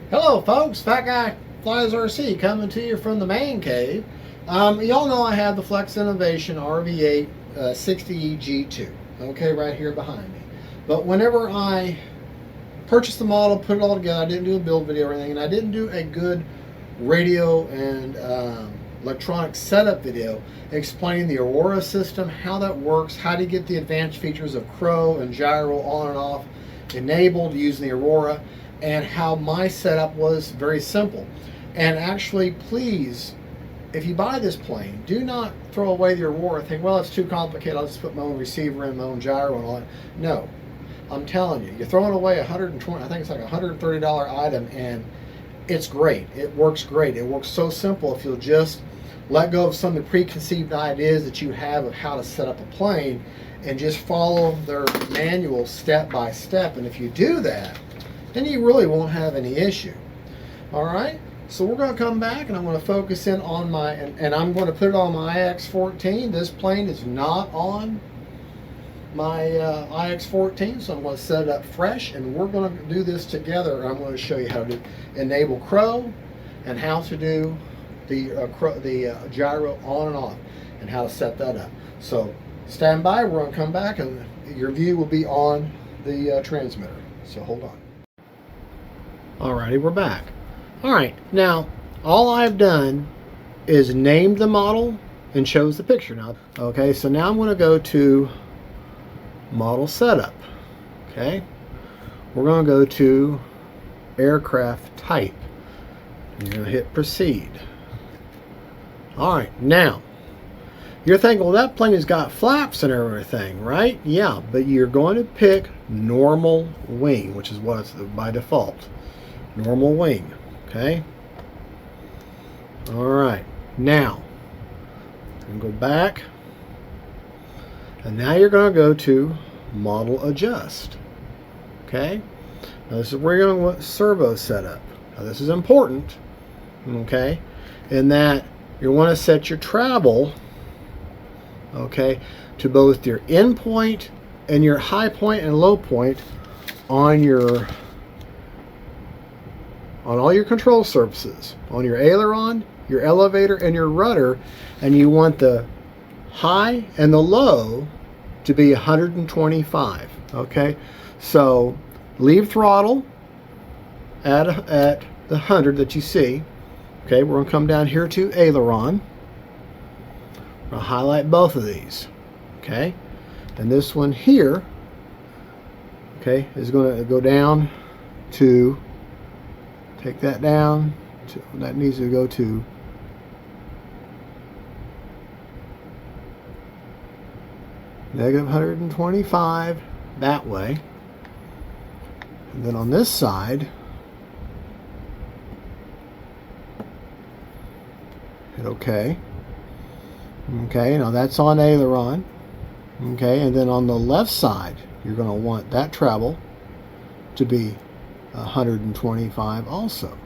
Hello folks, Fat Guy Flies RC coming to you from the man cave. Y'all know I have the Flex Innovation RV-8 60E G2, okay, right here behind me. But whenever I purchased the model, put it all together, I didn't do a build video or anything, and I didn't do a good radio and electronic setup video explaining the Aurora system, how that works, how to get the advanced features of crow and gyro on and off enabled using the Aurora, and how my setup was very simple. And actually, please, if you buy this plane, do not throw away the Aurora. Think, well, it's too complicated, I'll just put my own receiver in, my own gyro and all that. No, I'm telling you, you're throwing away 120, I think it's like a $130 item, and it's great. It works great. It works so simple if you'll just let go of some of the preconceived ideas that you have of how to set up a plane and just follow their manual step by step. And if you do that, then you really won't have any issue. All right, so we're going to come back and I'm going to focus in on my, and I'm going to put it on my IX-14. This plane is not on my IX-14, so I'm going to set it up fresh, and we're going to do this together. I'm going to show you how to enable crow and how to do the gyro on and off and how to set that up. So stand by, we're going to come back and your view will be on the transmitter. So hold on. Alrighty, we're back. Alright, now all I've done is named the model and chose the picture now. Okay, so now I'm going to go to model setup. Okay, we're going to go to aircraft type. You're going to hit proceed. Alright, now you're thinking, well, that plane has got flaps and everything, right? Yeah, but you're going to pick normal wing, which is what it's by default. Normal wing. Okay. Alright, now I'm going to go back, and now you're going to go to model adjust. Okay, now this is where you're going to want servo setup. Now this is important, okay, in that you want to set your travel, okay, to both your in point and your high point and low point on all your control surfaces, on your aileron, your elevator, and your rudder, and you want the high and the low to be 125. Okay, so leave throttle at the 100 that you see. Okay, we're going to come down here to aileron. I'm going to highlight both of these. Okay, and this one here, okay, is going to go down to, take that down to, that needs to go to negative 125 that way. And then on this side, hit OK. Okay, now that's on aileron. Okay, and then on the left side, you're going to want that travel to be 125 also.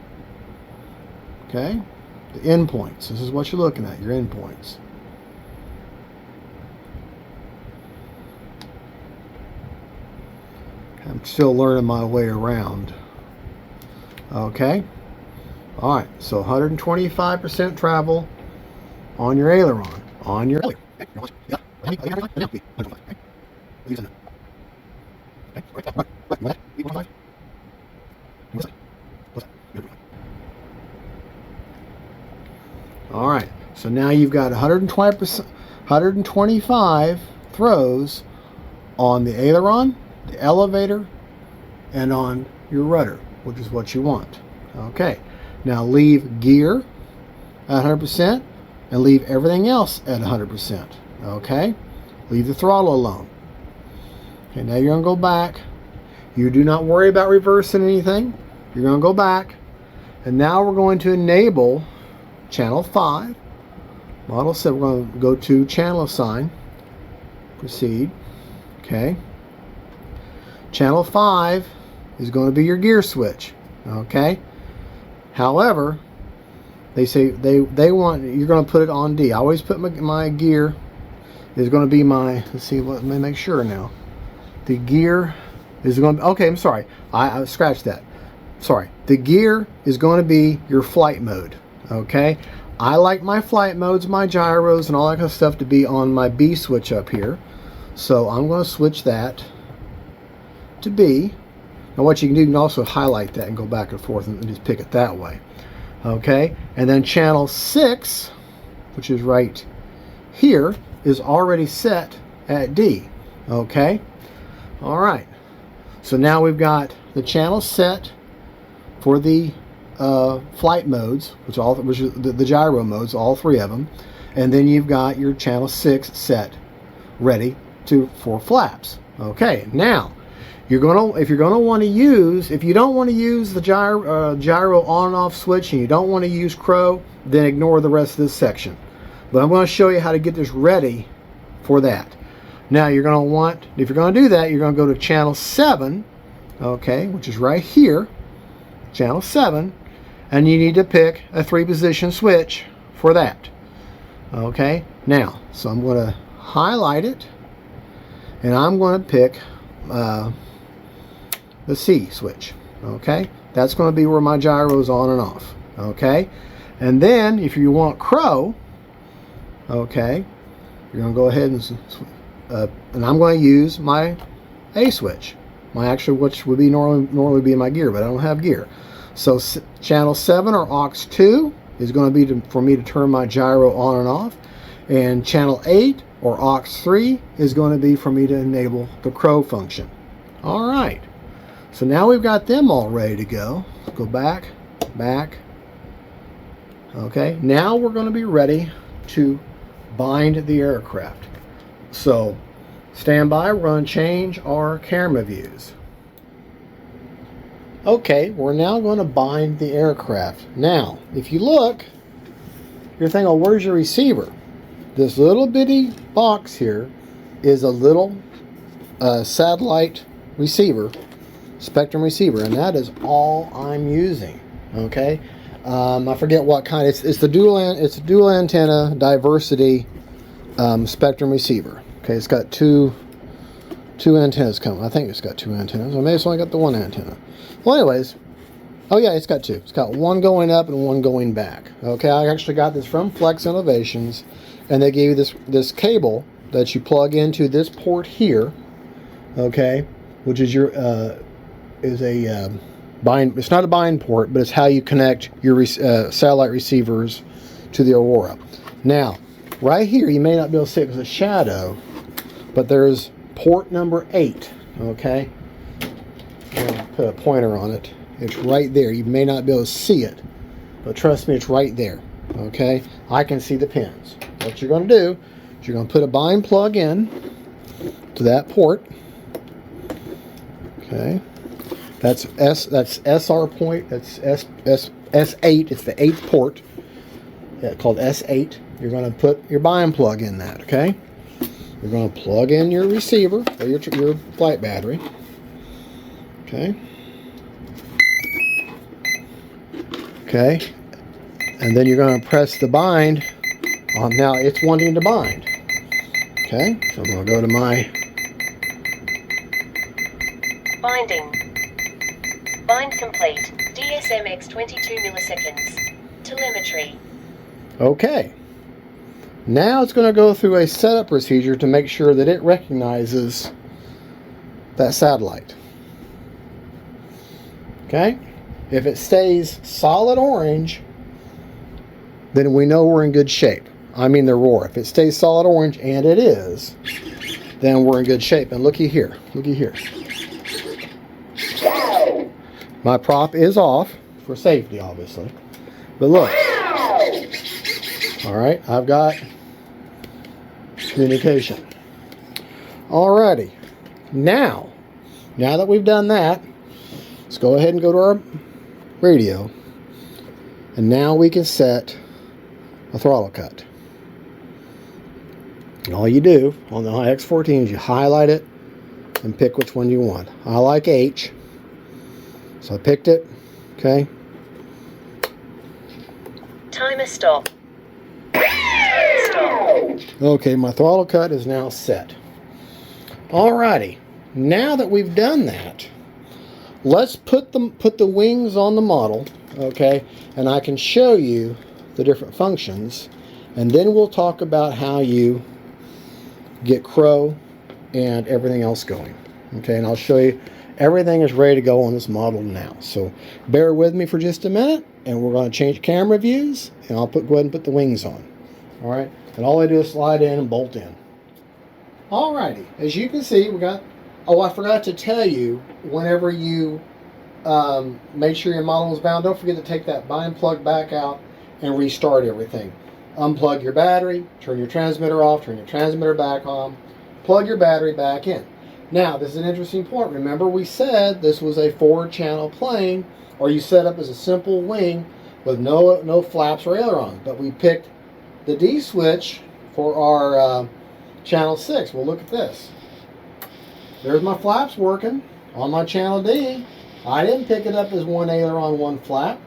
Okay, the endpoints. This is what you're looking at, your endpoints. I'm still learning my way around. Okay, all right, so 125% travel on your aileron, on your all right, so now you've got 120%, 125 throws on the aileron, the elevator, and on your rudder, which is what you want. Okay, now leave gear at 100% and leave everything else at 100%. Okay, leave the throttle alone. Okay, now you're going to go back. You do not worry about reversing anything. You're going to go back, and now we're going to enable channel 5. Model 7, we're going to go to channel assign. Proceed. Okay. Channel 5 is going to be your gear switch. Okay. However, they say they want, you're going to put it on D. I always put my gear is going to be my, let's see, let me make sure now. The gear is going to, okay, I'm sorry. I scratched that. the gear is going to be your flight mode. Okay, I like my flight modes, my gyros, and all that kind of stuff to be on my B switch up here. So I'm going to switch that to B. Now what you can do, you can also highlight that and go back and forth and just pick it that way. Okay, and then channel 6, which is right here, is already set at D. Okay, all right. So now we've got the channel set for the flight modes, which is the gyro modes, all three of them, and then you've got your channel 6 set ready for flaps. Okay, now if you don't want to use the gyro on and off switch, and you don't want to use crow, then ignore the rest of this section. But I'm going to show you how to get this ready for that. Now if you're going to do that, you're going to go to channel 7, okay, which is right here, channel 7, and you need to pick a 3-position switch for that. Okay, now, so I'm going to highlight it, and I'm going to pick the C switch. Okay, that's going to be where my gyro is on and off. Okay, and then if you want crow, okay, you're going to go ahead and I'm going to use my A switch, which would be normally be in my gear, but I don't have gear. So channel 7 or aux 2 is going to be for me to turn my gyro on and off, and channel 8 or aux 3 is going to be for me to enable the crow function. All right, so now we've got them all ready to go. Let's go back. Okay, now we're going to be ready to bind the aircraft. So stand by, we're going to change our camera views. Okay, we're now going to bind the aircraft. Now, if you look, you're thinking, oh, where's your receiver? This little bitty box here is a little satellite receiver, spectrum receiver, and that is all I'm using. Okay, I forget what kind. It's the dual antenna diversity spectrum receiver. Okay, it's got two antennas coming. I think it's got 2 antennas, or maybe it's only got the 1 antenna. Well, anyways, oh yeah, it's got 2. It's got one going up and one going back. Okay, I actually got this from Flex Innovations, and they gave you this cable that you plug into this port here. Okay, which is your bind. It's not a bind port, but it's how you connect your satellite receivers to the Aurora. Now, right here, you may not be able to see it because it's a shadow, but there's port number 8. Okay, I'm going to put a pointer on it. It's right there. You may not be able to see it, but trust me, it's right there. Okay, I can see the pins. What you're going to do is you're going to put a bind plug in to that port. Okay, that's SR point. That's S8. It's the 8th port. Yeah, called S8. You're going to put your bind plug in that. Okay, you're going to plug in your receiver or your flight battery. Okay. Okay, and then you're going to press the bind on. Now it's wanting to bind. Okay, so I'm going to go to my binding. Bind complete. DSMX 22 milliseconds. Telemetry. Okay. Now it's going to go through a setup procedure to make sure that it recognizes that satellite. Okay. If it stays solid orange, then we know we're in good shape. I mean the roar. If it stays solid orange, and it is, then we're in good shape. And looky here. Looky here. My prop is off for safety, obviously. But look. All right, I've got communication. Alrighty. Now that we've done that, let's go ahead and go to our radio. And now we can set a throttle cut. And all you do on the X14 is you highlight it and pick which one you want. I like H, so I picked it. Okay. Timer stop. Timer stop. Okay, my throttle cut is now set. Alrighty. Now that we've done that, let's put the wings on the model, okay, and I can show you the different functions, and then we'll talk about how you get crow and everything else going. Okay, and I'll show you everything is ready to go on this model now. So bear with me for just a minute, and we're going to change camera views, and I'll go ahead and put the wings on. All right, and all I do is slide in and bolt in. Alrighty, as you can see, we got. Oh, I forgot to tell you, whenever you make sure your model is bound, don't forget to take that bind plug back out and restart everything. Unplug your battery, turn your transmitter off, turn your transmitter back on, plug your battery back in. Now, this is an interesting point. Remember, we said this was a 4-channel plane, or you set up as a simple wing with no flaps or ailerons. But we picked the D switch for our channel 6. Well, look at this. There's my flaps working on my channel D. I didn't pick it up as 1 aileron, 1 flap.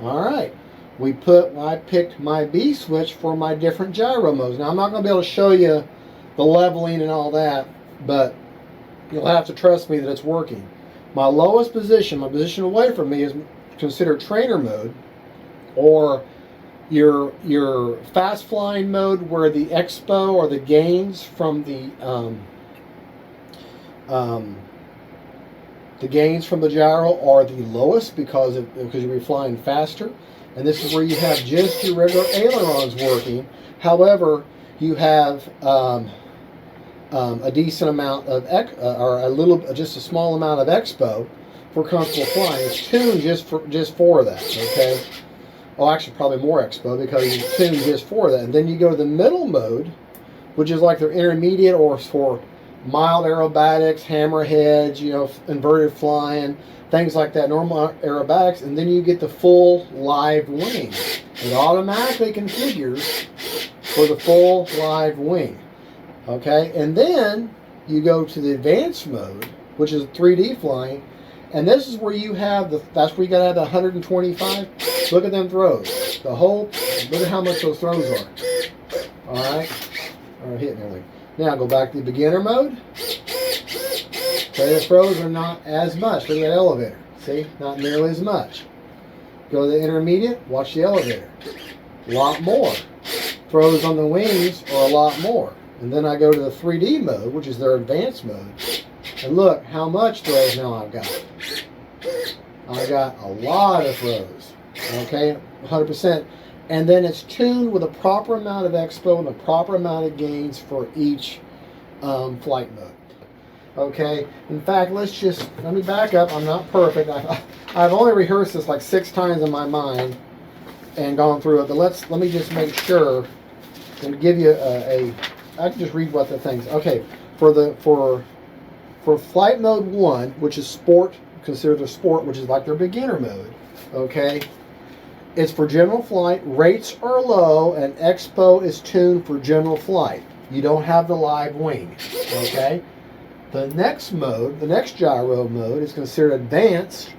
All right. I picked my B switch for my different gyro modes. Now, I'm not going to be able to show you the leveling and all that, but you'll have to trust me that it's working. My lowest position, my position away from me, is considered trainer mode, or your fast flying mode, where the expo or the gains from the gains from the gyro are the lowest because you'll be flying faster. And this is where you have just your regular ailerons working. However, you have a decent amount of just a small amount of expo for comfortable flying. It's tuned just for that. Okay. Oh, actually, probably more expo because it's tuned just for that. And then you go to the middle mode, which is like their intermediate, or for mild aerobatics, hammerheads, inverted flying, things like that, normal aerobatics, and then you get the full live wing. It automatically configures for the full live wing. Okay, and then you go to the advanced mode, which is 3D flying, and this is where you have that's where you gotta have the 125. Look at them throws. Look at how much those throws are. All right, hitting everything. Now go back to the beginner mode. Okay, the throws are not as much. Look at that elevator. See, not nearly as much. Go to the intermediate. Watch the elevator. A lot more. Throws on the wings are a lot more. And then I go to the 3D mode, which is their advanced mode. And look how much throws now I've got. I got a lot of throws. Okay, 100%. And then it's tuned with a proper amount of expo and a proper amount of gains for each flight mode. Okay, in fact, let me back up. I'm not perfect. I've only rehearsed this like 6 times in my mind and gone through it, but let me just make sure and give you I can just read what the things. Okay, for flight mode 1, which is sport, considered a sport, which is like their beginner mode. Okay, it's for general flight. Rates are low, and expo is tuned for general flight. You don't have the live wing. Okay, the next mode, the next gyro mode, is considered advanced.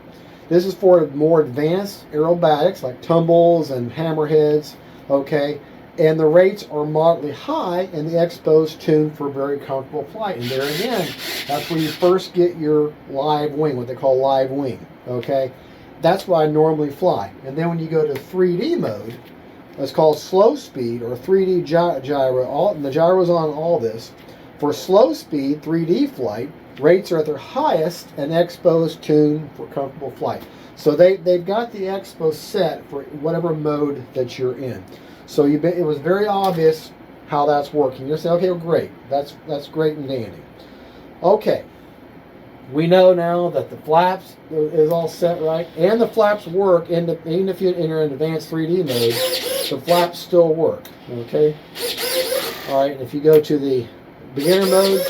This is for more advanced aerobatics like tumbles and hammerheads. Okay. And the rates are moderately high, and the expo is tuned for very comfortable flight. And there again, that's where you first get your live wing, what they call live wing. Okay, that's what I normally fly. And then when you go to 3D mode, it's called slow speed or 3D gyro. And the gyro's on all this. For slow speed 3D flight, rates are at their highest, and expo is tuned for comfortable flight. So they've got the expo set for whatever mode that you're in. So it was very obvious how that's working. You'll say, okay, well, great. That's great and dandy. Okay. We know now that the flaps is all set right, and the flaps work, even if you're in advanced 3D mode, the flaps still work. Okay. All right. And if you go to the beginner mode,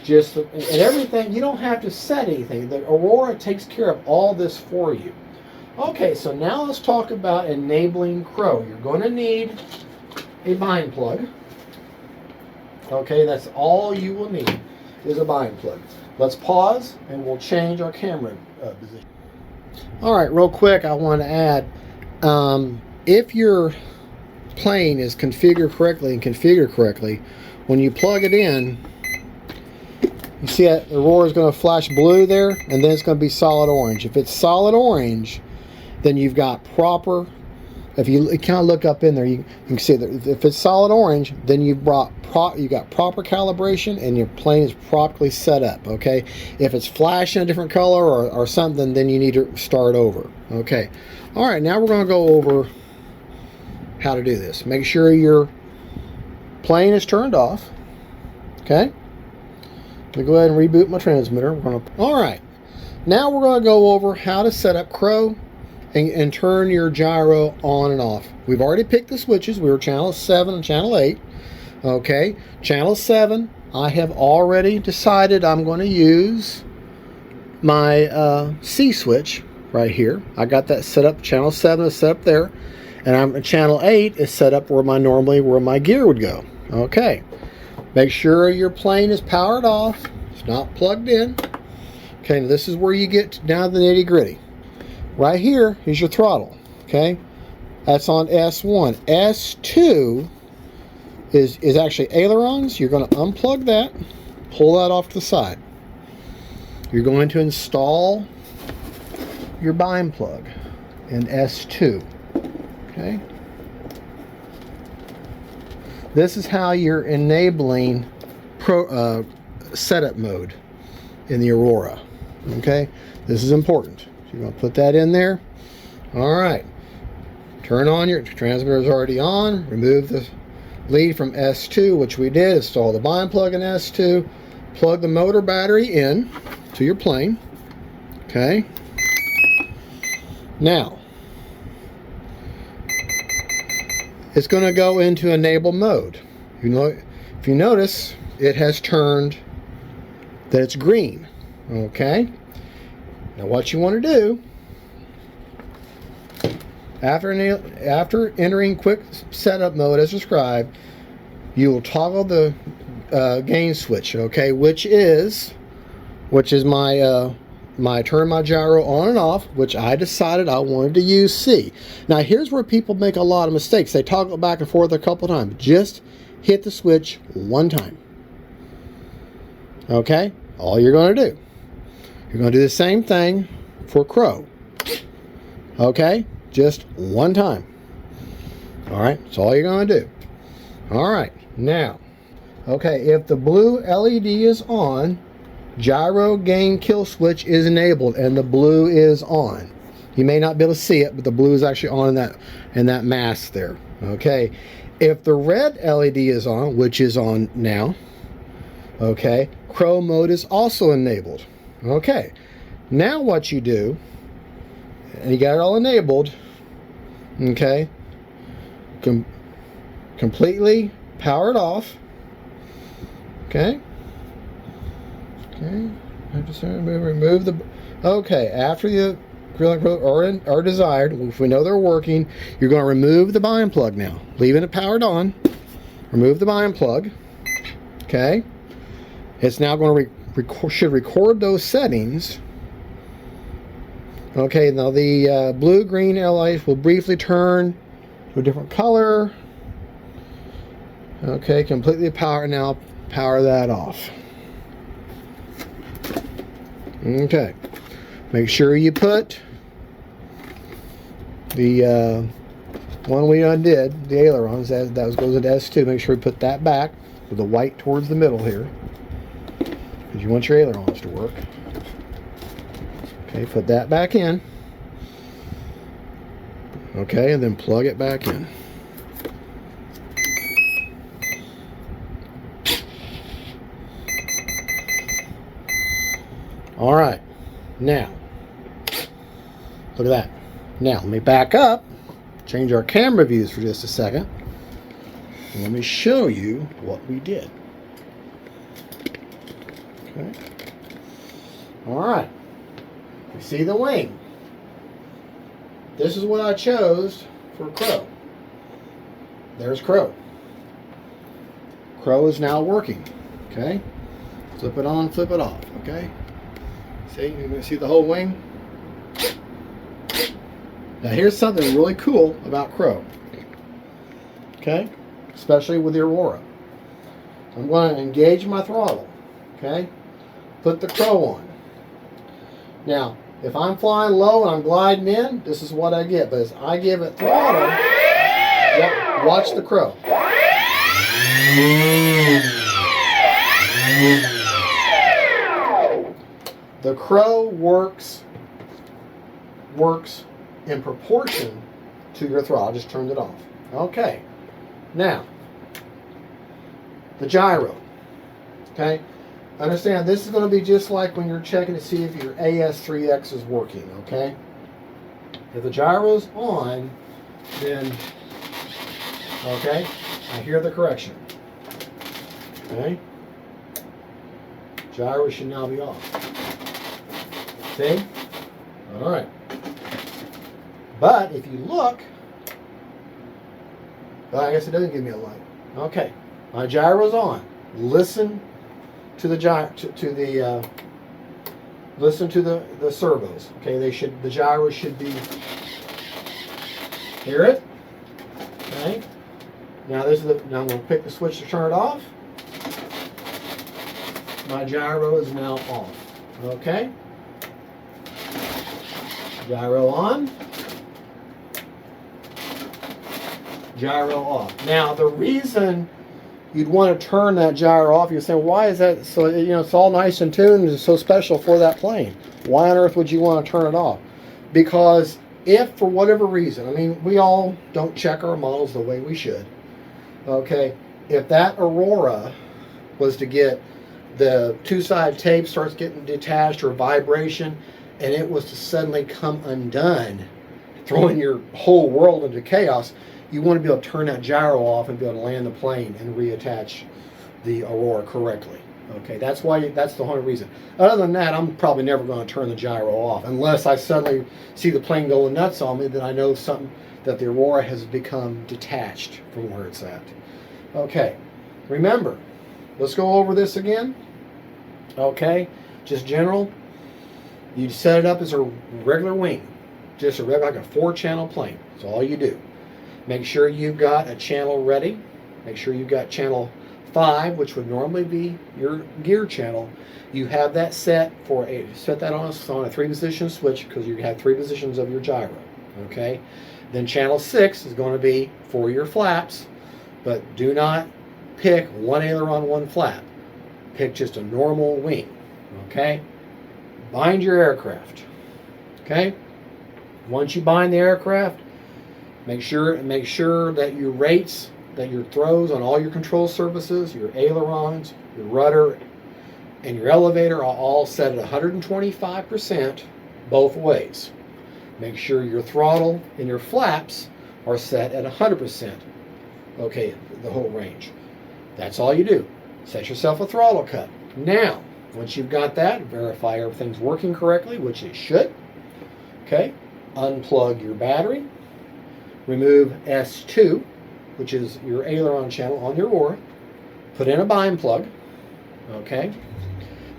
and everything, you don't have to set anything. The Aurora takes care of all this for you. Okay, so now let's talk about enabling crow. You're going to need a bind plug. Okay, that's all you will need is a bind plug. Let's pause and we'll change our camera position. All right, real quick, I want to add, if your plane is configured correctly, when you plug it in, You see that the Aurora is going to flash blue there, and then it's going to be solid orange. If it's solid orange, then you've got proper. If you kind of look up in there, you can see that if it's solid orange, then you got proper calibration and your plane is properly set up. Okay. If it's flashing a different color or something, then you need to start over. Okay. All right. Now we're going to go over how to do this. Make sure your plane is turned off. Okay. Let me go ahead and reboot my transmitter. All right. Now we're going to go over how to set up Crow and turn your gyro on and off. We've already picked the switches. We were channel 7 and channel 8. Okay, channel 7, I have already decided I'm going to use my C switch right here. I got that set up. Channel 7 is set up there, and channel 8 is set up where my gear would go. Okay, make sure your plane is powered off. It's not plugged in. Okay, now this is where you get down to the nitty-gritty. Right here is your throttle. Okay, that's on S1. S2 is actually ailerons. You're going to unplug that, pull that off to the side. You're going to install your bind plug in S2. Okay, this is how you're enabling setup mode in the Aurora. Okay, this is important. So you're going to put that in there. All right. Turn on your transmitter is already on. Remove the lead from S2, which we did. Install the bind plug in S2. Plug the motor battery in to your plane. Okay. Now, it's going to go into enable mode. If you notice, it has turned that it's green. Okay. Now what you want to do, after entering quick setup mode as described, you will toggle the gain switch, okay, which is my turn my gyro on and off, which I decided I wanted to use C. Now here's where people make a lot of mistakes. They toggle back and forth a couple times. Just hit the switch one time. Okay, all you're going to do. You're going to do the same thing for Crow. Okay, just one time. All right, that's all you're going to do. All right, now, okay, if the blue LED is on, gyro gain kill switch is enabled and the blue is on. You may not be able to see it, but the blue is actually on in that mask there. Okay, if the red LED is on, which is on now, okay, Crow mode is also enabled. Okay, now what you do, and you got it all enabled, okay, completely powered off, okay, I just remove the, okay, after the acrylic are desired, if we know they're working, you're going to remove the bind plug now, leaving it powered on, remove the bind plug, okay, it's now going to should record those settings. Okay, now the blue-green LEDs will briefly turn to a different color. Okay, completely power now. Power that off. Okay, make sure you put the one we undid, the ailerons, that goes into S2. Make sure you put that back with the white towards the middle here, because you want your ailerons to work. Okay, put that back in. Okay, and then plug it back in. All right, now, look at that. Now, let me back up, change our camera views for just a second, and let me show you what we did. Okay. All right. You see the wing. This is what I chose for Crow. There's Crow. Crow is now working. Okay. Flip it on, flip it off. Okay. See, you can see the whole wing. Now here's something really cool about Crow. Okay. Especially with the Aurora. I'm going to engage my throttle. Okay. put the crow on. Now, if I'm flying low and I'm gliding in, this is what I get. But as I give it throttle, watch the crow. The crow works in proportion to your throttle. I just turned it off. Okay. Now, the gyro. Okay. Understand, this is going to be just like when you're checking to see if your AS3X is working. Okay. If the gyro's on, then, okay, I hear the correction. Okay. Gyro should now be off. See? All right. But if you look, well, I guess it doesn't give me a light. Okay, my gyro's on. Listen to the listen to the servos. Okay, the gyro should be. Hear it? Okay. Now now I'm going to pick the switch to turn it off. My gyro is now off. Okay. Gyro on. Gyro off. Now the reason you'd want to turn that gyro off, you're saying, why is that so, it's all nice and tuned and it's so special for that plane. Why on earth would you want to turn it off? Because if for whatever reason, I mean, we all don't check our models the way we should. Okay, if that Aurora was to get the two-side tape starts getting detached or vibration, and it was to suddenly come undone, throwing your whole world into chaos, you want to be able to turn that gyro off and be able to land the plane and reattach the Aurora correctly. Okay, that's the whole reason. Other than that, I'm probably never going to turn the gyro off unless I suddenly see the plane going nuts on me. Then I know something that the Aurora has become detached from where it's at. Okay, remember, let's go over this again. Okay, just general. You set it up as a regular wing, just a regular, like a 4-channel plane. That's all you do. Make sure you've got a channel ready. Make sure you've got channel 5, which would normally be your gear channel. You have that set set that on a 3-position switch because you have 3 positions of your gyro. Okay. Then channel 6 is going to be for your flaps, but do not pick one aileron, one flap. Pick just a normal wing. Okay. Bind your aircraft. Okay. Once you bind the aircraft, make sure that your rates, that your throws on all your control surfaces, your ailerons, your rudder, and your elevator are all set at 125% both ways. Make sure your throttle and your flaps are set at 100%. Okay, the whole range. That's all you do. Set yourself a throttle cut. Now, once you've got that, verify everything's working correctly, which it should. Okay, unplug your battery. Remove S2, which is your aileron channel on your Aurora. Put in a bind plug. Okay.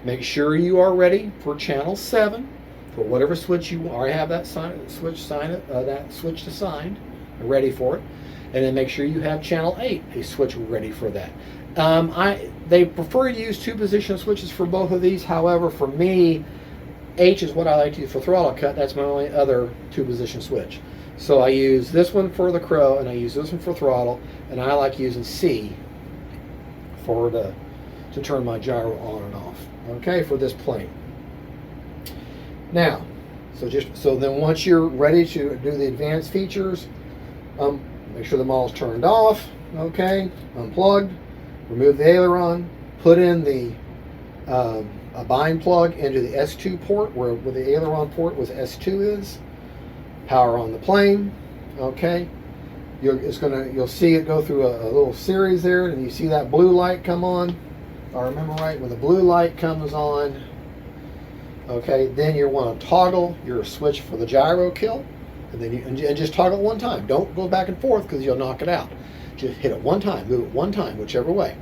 Make sure you are ready for channel 7 for whatever switch you already have that switch assigned, ready for it. And then make sure you have channel 8, a switch ready for that. They prefer to use 2-position switches for both of these. However, for me, H is what I like to use for throttle cut. That's my only other 2-position switch. So I use this one for the crow, and I use this one for throttle, and I like using C to turn my gyro on and off. Okay, for this plane. Now, so then once you're ready to do the advanced features, make sure the model's turned off. Okay, unplugged. Remove the aileron. Put in the a bind plug into the S2 port where the aileron port was S2 is. Power on the plane. Okay, you'll see it go through a little series there, and you see that blue light come on. If I remember right, when the blue light comes on, okay, then you want to toggle your switch for the gyro kill, and then and just toggle it one time. Don't go back and forth because you'll knock it out. Just hit it one time, move it one time, whichever way.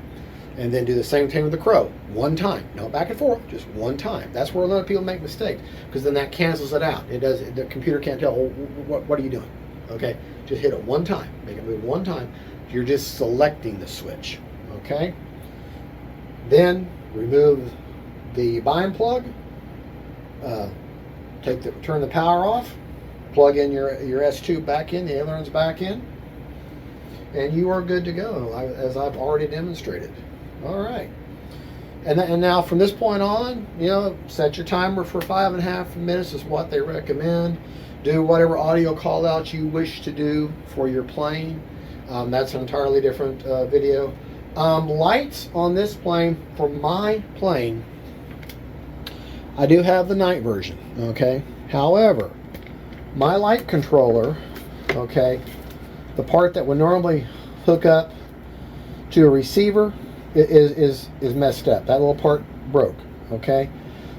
And then do the same thing with the crow. One time. No back and forth, just one time. That's where a lot of people make mistakes, because then that cancels it out. The computer can't tell, oh, what are you doing? Okay, just hit it one time. Make it move one time. You're just selecting the switch. Okay? Then remove the bind plug, turn the power off, plug in your S2 back in, the ailerons back in, and you are good to go, as I've already demonstrated. All right. And now from this point on, you know, set your timer for 5.5 minutes is what they recommend. Do whatever audio call outs you wish to do for your plane. That's an entirely different video. Lights on this plane, for my plane, I do have the night version, okay? However, my light controller, okay, the part that would normally hook up to a receiver is messed up. That little part broke, okay?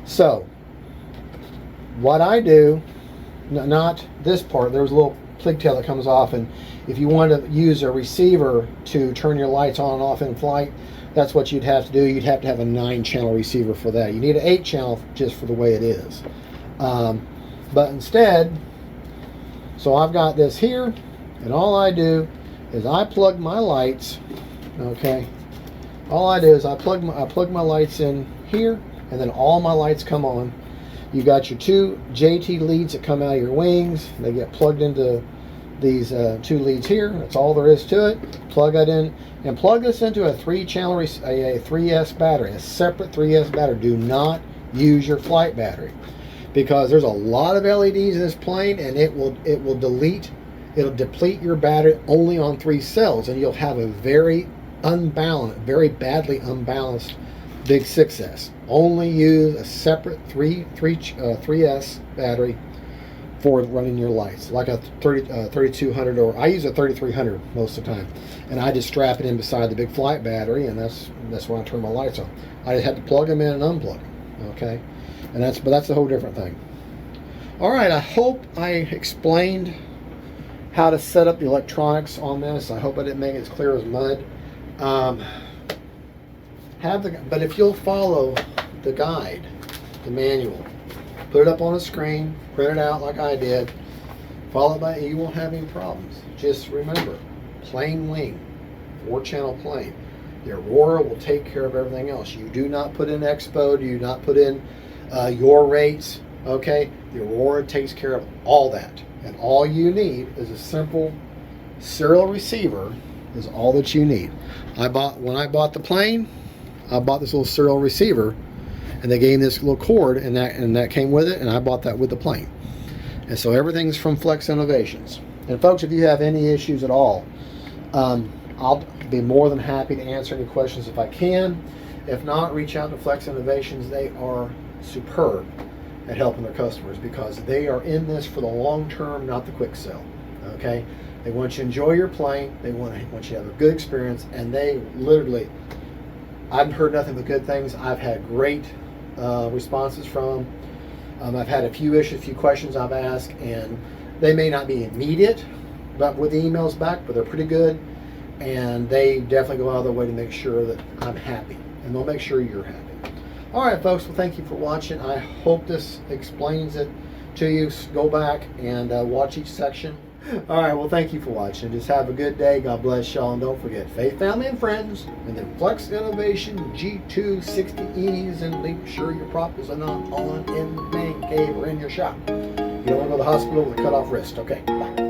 So, what I do, not this part, there's a little pigtail that comes off, and if you want to use a receiver to turn your lights on and off in flight, that's what you'd have to do. You'd have to have a 9-channel receiver for that. You need an 8-channel just for the way it is. But instead, so I've got this here, and all I do is I plug my lights, okay? All I do is I plug my lights in here, and then all my lights come on. You got your 2 JT leads that come out of your wings. They get plugged into these 2 leads here. That's all there is to it. Plug that in, and plug this into a 3-channel, a 3S battery, a separate 3S battery. Do not use your flight battery, because there's a lot of LEDs in this plane, and it'll deplete your battery only on 3 cells, and you'll have a very badly unbalanced big 6S. Only use a separate 3S battery for running your lights, like a 3200, or I use a 3300 most of the time, and I just strap it in beside the big flight battery, and that's when I turn my lights on. I just have to plug them in and unplug them, okay? And that's a whole different thing. All right, I hope I explained how to set up the electronics on this. I hope I didn't make it as clear as mud. But if you'll follow the guide, the manual, put it up on a screen, print it out like I did, follow by, you won't have any problems. Just remember, plain wing, 4-channel plane. The Aurora will take care of everything else. You do not put in Expo, do not put in your rates, okay? The Aurora takes care of all that. And all you need is a simple serial receiver is all that you need. When I bought the plane, I bought this little serial receiver, and they gave me this little cord, and that came with it, and I bought that with the plane. And so everything's from Flex Innovations. And folks, if you have any issues at all, I'll be more than happy to answer any questions if I can. If not, reach out to Flex Innovations. They are superb at helping their customers, because they are in this for the long term, not the quick sell. Okay? They want you to enjoy your plane. They want you to have a good experience, and they literally, I've heard nothing but good things. I've had great responses from them. I've had a few questions I've asked, and they may not be immediate, but with the emails back, but they're pretty good, and they definitely go out of their way to make sure that I'm happy, and they'll make sure you're happy. All right, folks, well, thank you for watching. I hope this explains it to you. Go back and watch each section. All right, well, thank you for watching. Just have a good day. God bless y'all, and don't forget, faith, family, and friends, and then Flex Innovation G260Es, and make sure your prop is not on in the man cave or in your shop. You don't want to go to the hospital with a cut off wrist. Okay, bye.